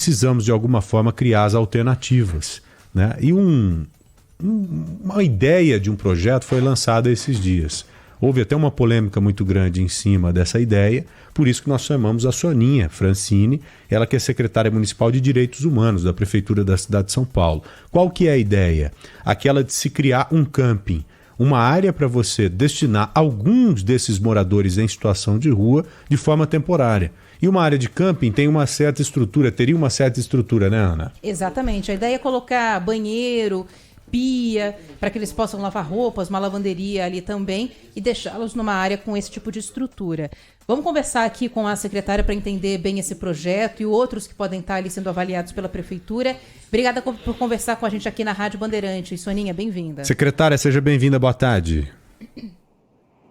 precisamos, de alguma forma, criar as alternativas, né? E uma ideia de um projeto foi lançada esses dias. Houve até uma polêmica muito grande em cima dessa ideia, por isso que nós chamamos a Soninha Francini, ela que é secretária municipal de Direitos Humanos da Prefeitura da cidade de São Paulo. Qual que é a ideia? Aquela de se criar um camping, uma área para você destinar alguns desses moradores em situação de rua de forma temporária. E uma área de camping tem uma certa estrutura, teria uma certa estrutura, né, Ana? Exatamente. A ideia é colocar banheiro, pia, para que eles possam lavar roupas, uma lavanderia ali também e deixá-los numa área com esse tipo de estrutura. Vamos conversar aqui com a secretária para entender bem esse projeto e outros que podem estar ali sendo avaliados pela Prefeitura. Obrigada por conversar com a gente aqui na Rádio Bandeirantes. Soninha, bem-vinda. Secretária, seja bem-vinda. Boa tarde.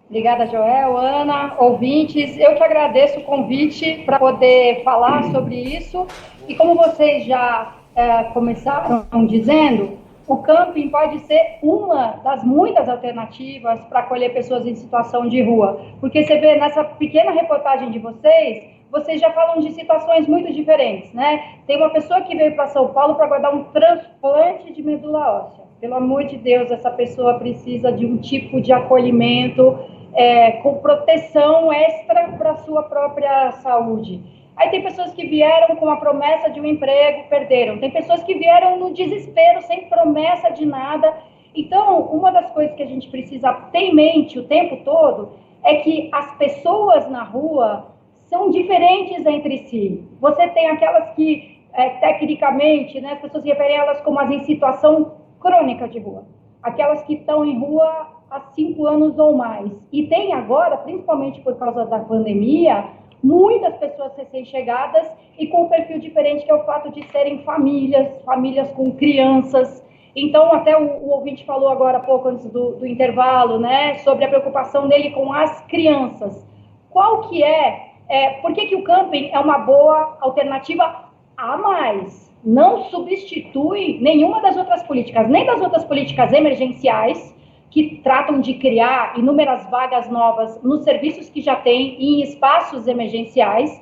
Obrigada, Joel, Ana, ouvintes. Eu que agradeço o convite para poder falar sobre isso. E como vocês já começaram dizendo, o camping pode ser uma das muitas alternativas para acolher pessoas em situação de rua. Porque você vê nessa pequena reportagem de vocês já falam de situações muito diferentes, né? Tem uma pessoa que veio para São Paulo para guardar um transplante de medula óssea. Pelo amor de Deus, essa pessoa precisa de um tipo de acolhimento com proteção extra para a sua própria saúde. Aí tem pessoas que vieram com a promessa de um emprego, perderam. Tem pessoas que vieram no desespero, sem promessa de nada. Então, uma das coisas que a gente precisa ter em mente o tempo todo é que as pessoas na rua são diferentes entre si. Você tem aquelas que, tecnicamente, né, as pessoas se referem a elas como as em situação crônica de rua. Aquelas que estão em rua há 5 anos ou mais. E tem agora, principalmente por causa da pandemia, muitas pessoas recém-chegadas e com um perfil diferente, que é o fato de serem famílias com crianças. Então, até o ouvinte falou agora há pouco, antes do intervalo, né, sobre a preocupação dele com as crianças. Qual que por que o camping é uma boa alternativa a mais? Não substitui nenhuma das outras políticas, nem das outras políticas emergenciais, que tratam de criar inúmeras vagas novas nos serviços que já tem em espaços emergenciais,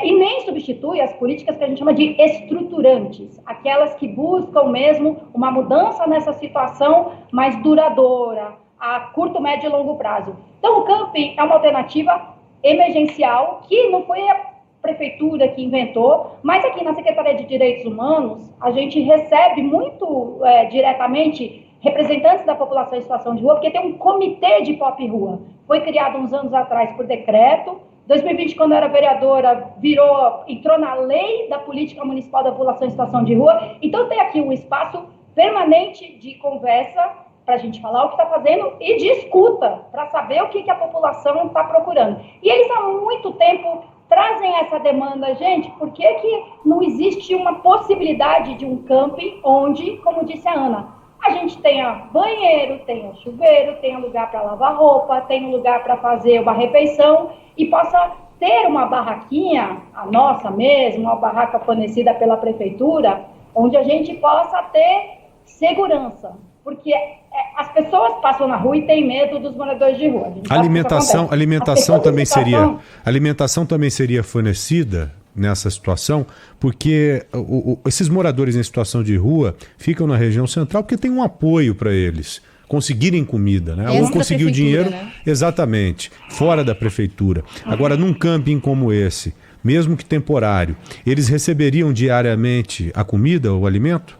e nem substitui as políticas que a gente chama de estruturantes, aquelas que buscam mesmo uma mudança nessa situação mais duradoura, a curto, médio e longo prazo. Então, o camping é uma alternativa emergencial que não foi a Prefeitura que inventou, mas aqui na Secretaria de Direitos Humanos, a gente recebe muito diretamente representantes da população em situação de rua, porque tem um comitê de pop rua. Foi criado uns anos atrás por decreto. 2020, quando eu era vereadora, entrou na lei da política municipal da população em situação de rua. Então tem aqui um espaço permanente de conversa para a gente falar o que está fazendo e de escuta, para saber o que a população está procurando. E eles há muito tempo trazem essa demanda. Gente, por que não existe uma possibilidade de um camping onde, como disse a Ana, a gente tenha banheiro, tenha chuveiro, tenha lugar para lavar roupa, tenha lugar para fazer uma refeição e possa ter uma barraquinha, a nossa mesmo, uma barraca fornecida pela Prefeitura, onde a gente possa ter segurança. Porque as pessoas passam na rua e têm medo dos moradores de rua. Alimentação também seria fornecida nessa situação, porque esses moradores em situação de rua ficam na região central porque tem um apoio para eles conseguirem comida, né? Ou conseguir o dinheiro, né? Exatamente, fora da prefeitura. Agora, num camping como esse, mesmo que temporário, eles receberiam diariamente a comida, o alimento?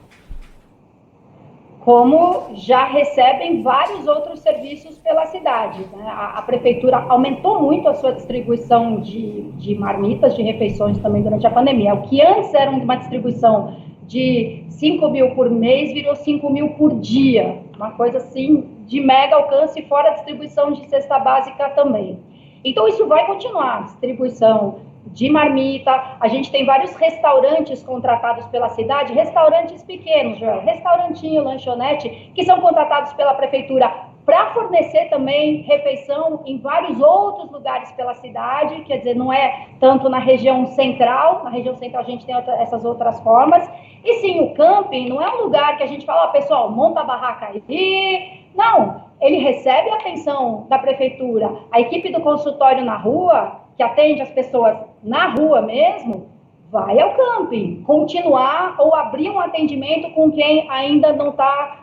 Como já recebem vários outros serviços pela cidade, né? A prefeitura aumentou muito a sua distribuição de marmitas, de refeições também durante a pandemia. O que antes era uma distribuição de 5 mil por mês, virou 5 mil por dia. Uma coisa assim de mega alcance, fora a distribuição de cesta básica também. Então isso vai continuar, distribuição de marmita. A gente tem vários restaurantes contratados pela cidade, restaurantes pequenos, Joel, restaurantinho, lanchonete, que são contratados pela prefeitura para fornecer também refeição em vários outros lugares pela cidade, quer dizer, não é tanto na região central a gente tem essas outras formas. E sim, o camping não é um lugar que a gente fala, pessoal, monta a barraca aí. Não, ele recebe a atenção da prefeitura, a equipe do consultório na rua, que atende as pessoas na rua mesmo, vai ao camping, continuar ou abrir um atendimento com quem ainda não tá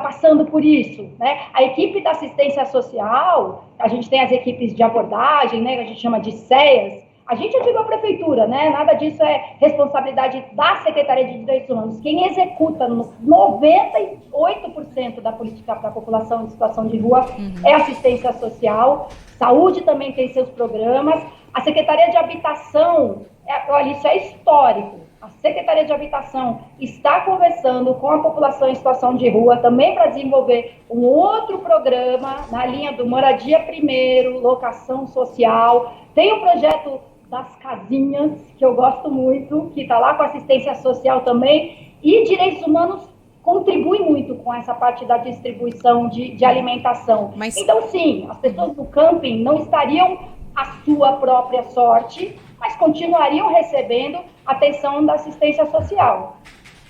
passando por isso, né? A equipe da assistência social, a gente tem as equipes de abordagem, né, que a gente chama de CEAs, a gente ajuda a prefeitura, né? Nada disso é responsabilidade da Secretaria de Direitos Humanos. Quem executa 98% da política para a população em situação de rua é assistência social. Saúde também tem seus programas. A Secretaria de Habitação, olha, isso é histórico. A Secretaria de Habitação está conversando com a população em situação de rua também para desenvolver um outro programa na linha do moradia primeiro, locação social. Tem um projeto das casinhas, que eu gosto muito, que está lá com assistência social também, e direitos humanos contribui muito com essa parte da distribuição de alimentação. Mas... Então, sim, as pessoas do camping não estariam à sua própria sorte, mas continuariam recebendo atenção da assistência social.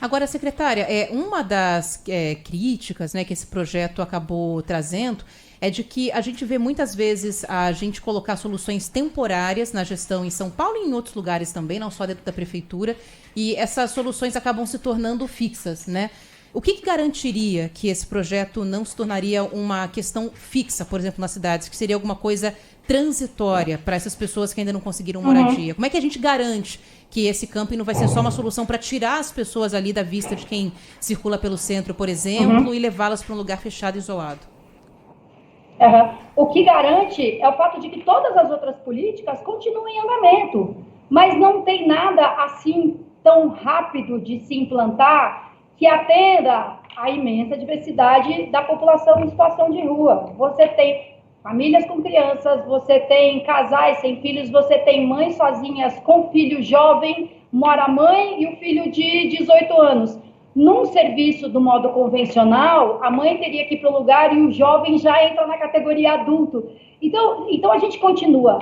Agora, secretária, uma das críticas, né, que esse projeto acabou trazendo é de que a gente vê muitas vezes a gente colocar soluções temporárias na gestão em São Paulo e em outros lugares também, não só dentro da prefeitura, e essas soluções acabam se tornando fixas, né? O que garantiria que esse projeto não se tornaria uma questão fixa, por exemplo, nas cidades, que seria alguma coisa transitória para essas pessoas que ainda não conseguiram moradia? Como é que a gente garante que esse camping não vai ser só uma solução para tirar as pessoas ali da vista de quem circula pelo centro, por exemplo, e levá-las para um lugar fechado e isolado? O que garante é o fato de que todas as outras políticas continuam em andamento, mas não tem nada assim tão rápido de se implantar que atenda à imensa diversidade da população em situação de rua. Você tem famílias com crianças, você tem casais sem filhos, você tem mães sozinhas com filho jovem, mora a mãe e o filho de 18 anos. Num serviço do modo convencional, a mãe teria que ir para o lugar e o jovem já entra na categoria adulto. Então a gente continua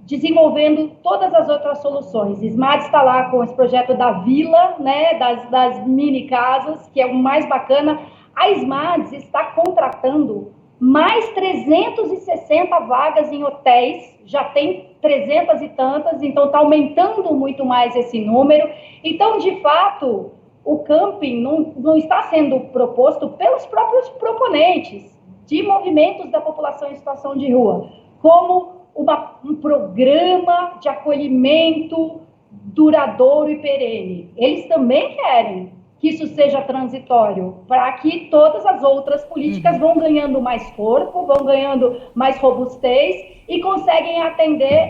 desenvolvendo todas as outras soluções. SMAD está lá com esse projeto da vila, né, das mini casas, que é o mais bacana. A SMAD está contratando mais 360 vagas em hotéis, já tem 300 e tantas, então está aumentando muito mais esse número. Então, de fato, o camping não está sendo proposto pelos próprios proponentes de movimentos da população em situação de rua, como um programa de acolhimento duradouro e perene. Eles também querem que isso seja transitório, para que todas as outras políticas vão ganhando mais corpo, vão ganhando mais robustez e conseguem atender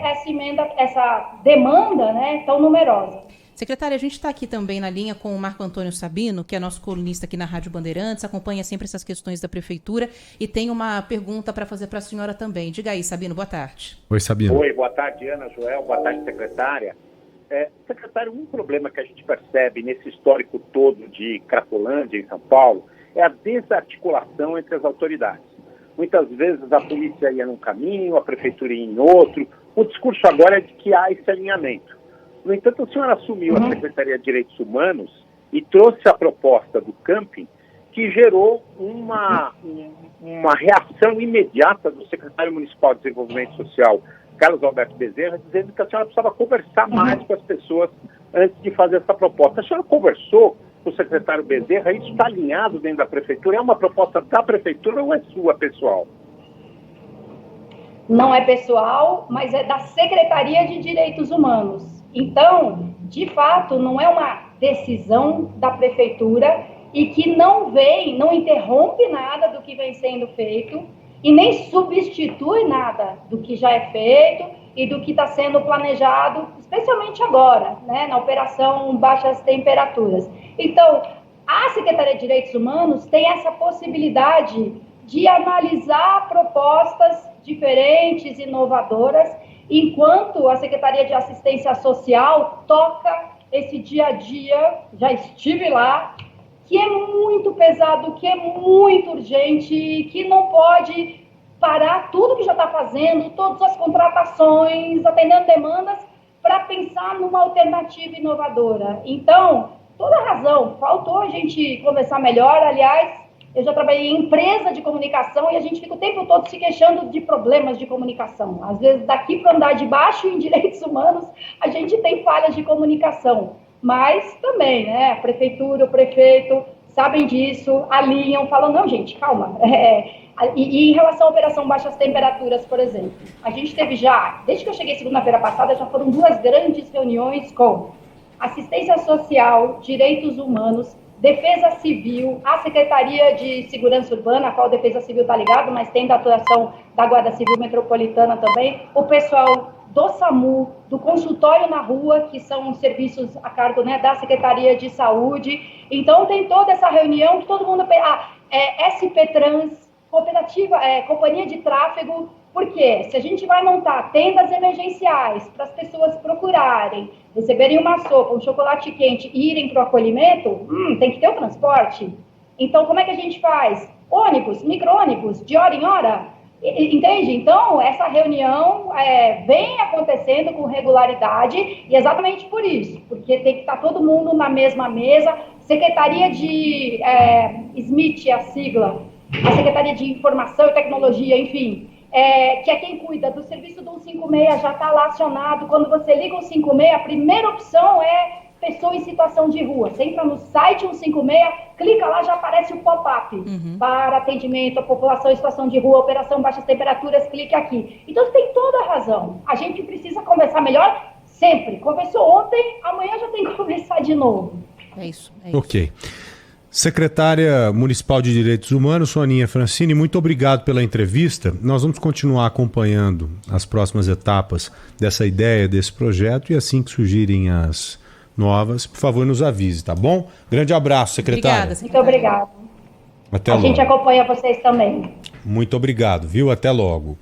essa demanda, né, tão numerosa. Secretária, a gente está aqui também na linha com o Marco Antônio Sabino, que é nosso colunista aqui na Rádio Bandeirantes, acompanha sempre essas questões da prefeitura e tem uma pergunta para fazer para a senhora também. Diga aí, Sabino, boa tarde. Oi, Sabino. Oi, boa tarde, Ana, Joel, boa tarde, secretária. Secretário, um problema que a gente percebe nesse histórico todo de Cracolândia, em São Paulo, é a desarticulação entre as autoridades. Muitas vezes a polícia ia num caminho, a prefeitura ia em outro. O discurso agora é de que há esse alinhamento. No entanto, a senhora assumiu a Secretaria de Direitos Humanos e trouxe a proposta do camping, que gerou uma reação imediata do secretário municipal de Desenvolvimento Social, Carlos Alberto Bezerra, dizendo que a senhora precisava conversar mais com as pessoas antes de fazer essa proposta. A senhora conversou com o secretário Bezerra? Isso está alinhado dentro da prefeitura? É uma proposta da prefeitura ou é sua, pessoal? Não é pessoal, mas é da Secretaria de Direitos Humanos. Então, de fato, não é uma decisão da prefeitura e que não interrompe nada do que vem sendo feito e nem substitui nada do que já é feito e do que está sendo planejado, especialmente agora, né, na Operação Baixas Temperaturas. Então, a Secretaria de Direitos Humanos tem essa possibilidade de analisar propostas diferentes, inovadoras, enquanto a Secretaria de Assistência Social toca esse dia a dia, já estive lá, que é muito pesado, que é muito urgente, que não pode parar tudo que já está fazendo, todas as contratações, atendendo demandas, para pensar numa alternativa inovadora. Então, toda razão, faltou a gente conversar melhor, aliás, Eu já trabalhei em empresa de comunicação e a gente fica o tempo todo se queixando de problemas de comunicação. Às vezes, daqui para andar de baixo em direitos humanos, a gente tem falhas de comunicação. Mas também, né, a prefeitura, o prefeito sabem disso, alinham, falam, não, gente, calma. E em relação à operação baixas temperaturas, por exemplo, a gente teve já, desde que eu cheguei segunda-feira passada, já foram 2 grandes reuniões com assistência social, direitos humanos, Defesa Civil, a Secretaria de Segurança Urbana, a qual a Defesa Civil está ligado, mas tem da atuação da Guarda Civil Metropolitana também, o pessoal do SAMU, do consultório na rua, que são serviços a cargo, né, da Secretaria de Saúde. Então, tem toda essa reunião que todo mundo... SP Trans, cooperativa, companhia de tráfego, porque se a gente vai montar tendas emergenciais para as pessoas procurarem, receberem uma sopa, um chocolate quente e irem para o acolhimento, tem que ter o transporte. Então, como é que a gente faz? Ônibus, micro-ônibus, de hora em hora? Entende? Então, essa reunião vem acontecendo com regularidade e exatamente por isso, porque tem que estar todo mundo na mesma mesa. Secretaria de SMIT, a sigla, a Secretaria de Informação e Tecnologia, enfim, que é quem cuida do serviço do 156, já está lá acionado. Quando você liga o 156, a primeira opção é pessoa em situação de rua. Você entra no site 156, clica lá, já aparece o pop-up para atendimento à população em situação de rua, operação baixas temperaturas, clique aqui. Então, você tem toda a razão. A gente precisa conversar melhor sempre. Conversou ontem, amanhã já tem que conversar de novo. É isso. Ok. Secretária Municipal de Direitos Humanos, Soninha Francini, muito obrigado pela entrevista. Nós vamos continuar acompanhando as próximas etapas dessa ideia, desse projeto, e assim que surgirem as novas, por favor, nos avise, tá bom? Grande abraço, secretária. Obrigada, secretária. Muito obrigada. Até a logo. gente acompanha vocês também. Muito obrigado, viu? Até logo.